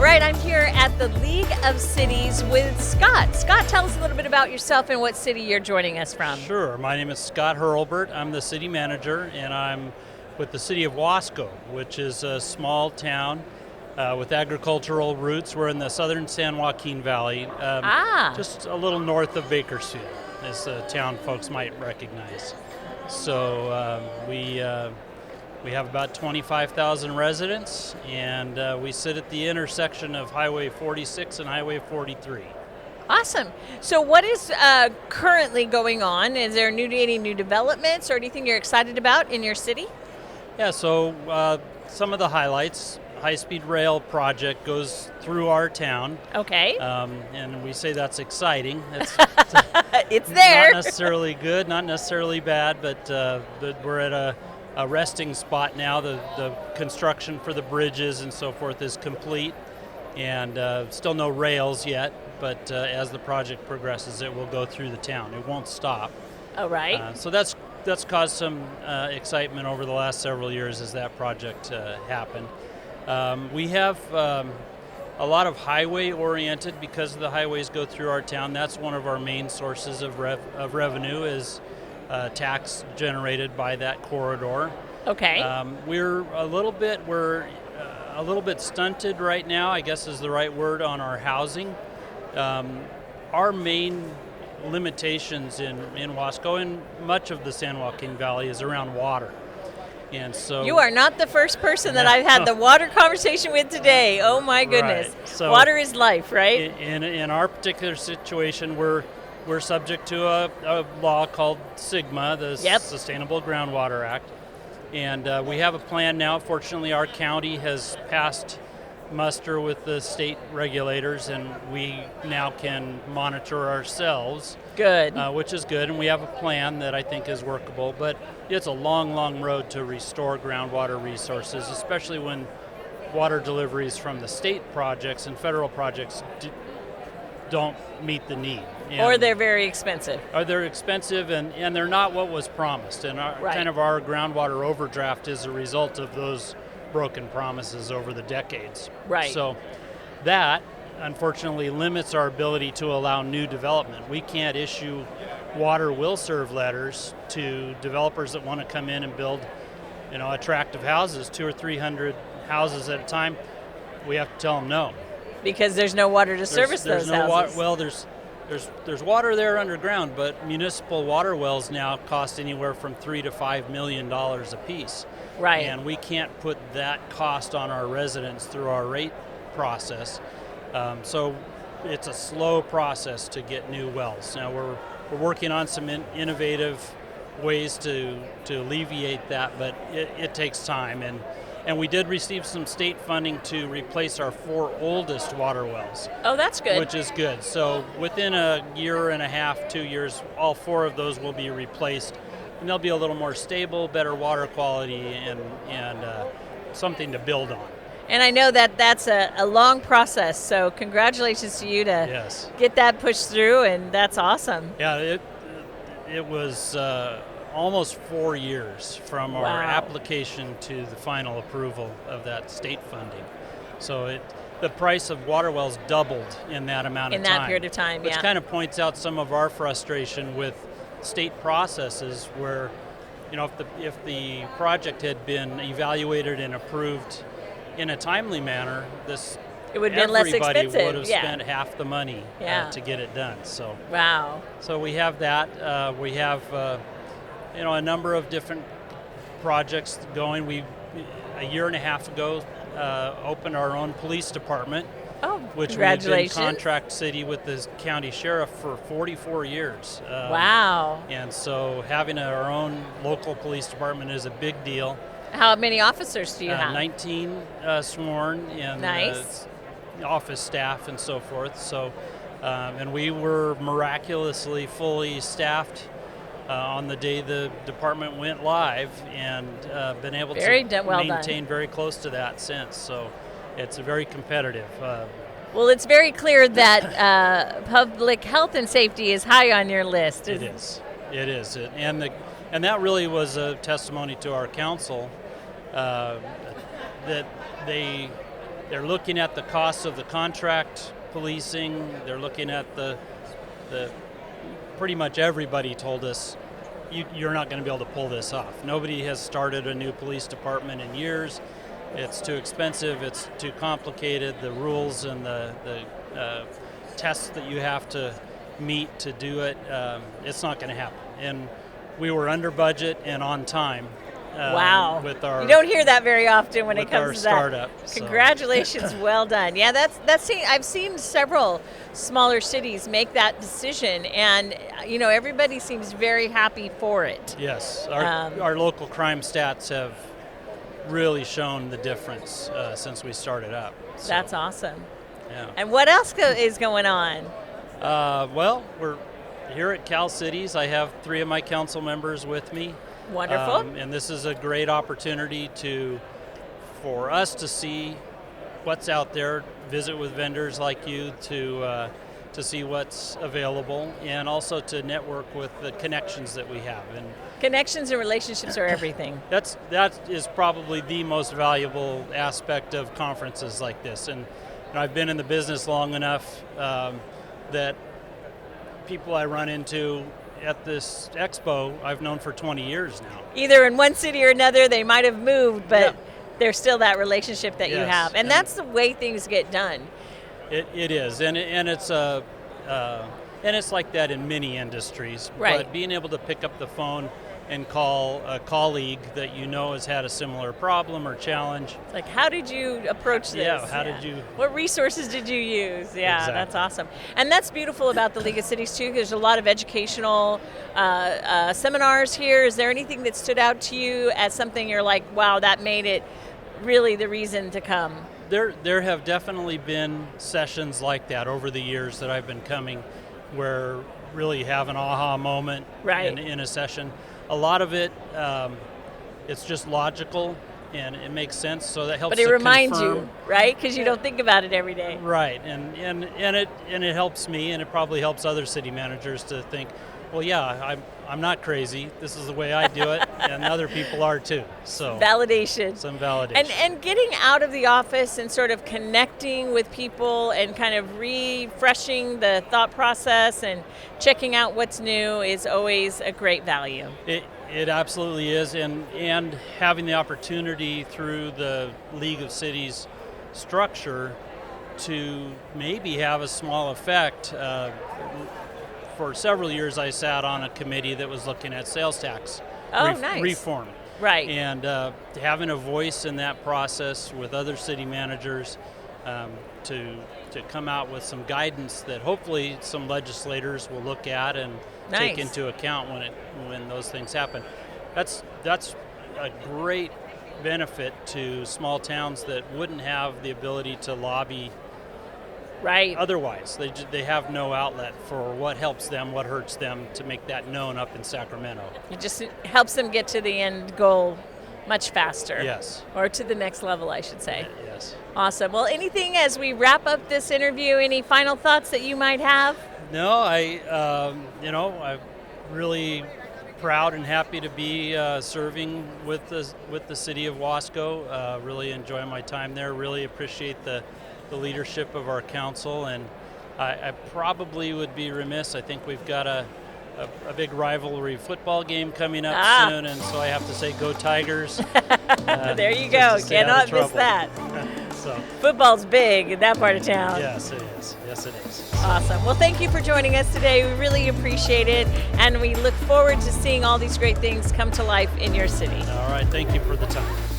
right, I'm here at the League of Cities with Scott. Scott, tell us a little bit about yourself and what city you're joining us from. Sure. My name is Scott Hurlbert. I'm the city manager, and I'm with the City of Wasco, which is a small town with agricultural roots. We're in the southern San Joaquin Valley, just a little north of Bakersfield, is a town folks might recognize. So we have about 25,000 residents, and we sit at the intersection of Highway 46 and Highway 43. Awesome. So what is currently going on? Is there any new developments or anything you're excited about in your city? Yeah, so some of the highlights, high-speed rail project goes through our town. Okay. And we say that's exciting. It's there. Not necessarily good, not necessarily bad, but we're at a resting spot now. The construction for the bridges and so forth is complete, and still no rails yet, but as the project progresses, it will go through the town. It won't stop. All right. So that's caused some excitement over the last several years as that project happened. We have a lot of highway-oriented, because the highways go through our town. That's one of our main sources of revenue is tax generated by that corridor. Okay. We're a little bit stunted right now, I guess is the right word, on our housing. Our main limitations in Wasco and much of the San Joaquin Valley is around water. And so you are not the first person that I've had the water conversation with today. Oh my goodness. Right. So water is life, right? In our particular situation, we're subject to a law called SGMA, the Sustainable Groundwater Act. And we have a plan now. Fortunately, our county has passed muster with the state regulators, and we now can monitor ourselves. Good. Which is good, and we have a plan that I think is workable, but it's a long, long road to restore groundwater resources, especially when water deliveries from the state projects and federal projects don't meet the need. Or they're very expensive. Or they're expensive, and they're not what was promised. And kind of our groundwater overdraft is a result of those broken promises over the decades. Right. So that, unfortunately, limits our ability to allow new development. We can't issue water will serve letters to developers that want to come in and build, attractive houses, 200 or 300 houses at a time. We have to tell them no. Because there's no water to service those houses. Well, there's water there underground, but municipal water wells now cost anywhere from $3 to $5 million a piece. Right. And we can't put that cost on our residents through our rate process. So it's a slow process to get new wells. Now we're working on some innovative ways to alleviate that, but it takes time. And we did receive some state funding to replace our 4 oldest water wells. Oh, that's good. Which is good. So within a year and a half, 2 years, all 4 of those will be replaced. And they'll be a little more stable, better water quality, and something to build on. And I know that that's a long process, so congratulations to you to get that pushed through, and that's awesome. Yeah, it was almost 4 years from our application to the final approval of that state funding. So the price of water wells doubled in that amount of time. In that period of time, which kind of points out some of our frustration with state processes where, if the project had been evaluated and approved in a timely manner, it would have been less expensive. Everybody would have spent half the money to get it done. So So we have that. We have a number of different projects going. We a year and a half ago opened our own police department. Oh, which congratulations. We've been contract city with the county sheriff for 44 years. Wow. And so having our own local police department is a big deal. How many officers do you have? 19 sworn and nice. Office staff and so forth. So, and we were miraculously fully staffed on the day the department went live, and been able to maintain very close to that since. So it's very competitive. Well, it's very clear that public health and safety is high on your list. It is. And that really was a testimony to our council that they they're looking at the costs of the contract policing. They're looking at the pretty much everybody told us you're not going to be able to pull this off. Nobody has started a new police department in years. It's too expensive. It's too complicated. The rules and the tests that you have to meet to do it, it's not going to happen. And we were under budget and on time. Wow. With our, you don't hear that very often when it with our comes to that. startup. Congratulations, well done. Yeah, I've seen several smaller cities make that decision, and everybody seems very happy for it. Yes, our local crime stats have really shown the difference since we started up. So, that's awesome. Yeah. And what else is going on? Well, we're here at Cal Cities. I have 3 of my council members with me. Wonderful. And this is a great opportunity for us to see what's out there, visit with vendors like you to see what's available, and also to network with the connections that we have. And connections and relationships are everything. That is probably the most valuable aspect of conferences like this. And I've been in the business long enough that people I run into at this expo I've known for 20 years now. Either in one city or another, they might have moved, but yeah. There's still that relationship that you have, and that's the way things get done. It is, and it's like that in many industries. Right. But being able to pick up the phone and call a colleague that has had a similar problem or challenge. It's like, how did you approach this? Yeah, how did you? What resources did you use? Yeah, exactly. That's awesome. And that's beautiful about the League of Cities too. There's a lot of educational seminars here. Is there anything that stood out to you as something you're like, wow, that made it really the reason to come? There have definitely been sessions like that over the years that I've been coming where really have an aha moment in a session. A lot of it, it's just logical and it makes sense, so that helps. But it reminds confirm. you, right? Because you don't think about it every day. Right, and it helps me, and it probably helps other city managers to think, well, yeah, I'm not crazy. This is the way I do it, and other people are too. So validation. Some validation. And getting out of the office and sort of connecting with people and kind of refreshing the thought process and checking out what's new is always a great value. It absolutely is, and having the opportunity through the League of Cities structure to maybe have a small effect. For several years, I sat on a committee that was looking at sales tax reform. Right. And having a voice in that process with other city managers to come out with some guidance that hopefully some legislators will look at and take into account when those things happen. That's a great benefit to small towns that wouldn't have the ability to lobby. Right. Otherwise, they have no outlet for what helps them, what hurts them, to make that known up in Sacramento. It just helps them get to the end goal much faster. Yes. Or to the next level, I should say. Yes. Awesome. Well, anything as we wrap up this interview, any final thoughts that you might have? No, I'm really proud and happy to be serving with the City of Wasco. Really enjoy my time there. Really appreciate the leadership of our council, and I probably would be remiss. I think we've got a big rivalry football game coming up soon, and so I have to say, go Tigers. There you go. Cannot miss that. So. Football's big in that part of town. Yes, it is. Yes, it is. Awesome. Well, thank you for joining us today. We really appreciate it, and we look forward to seeing all these great things come to life in your city. All right. Thank you for the time.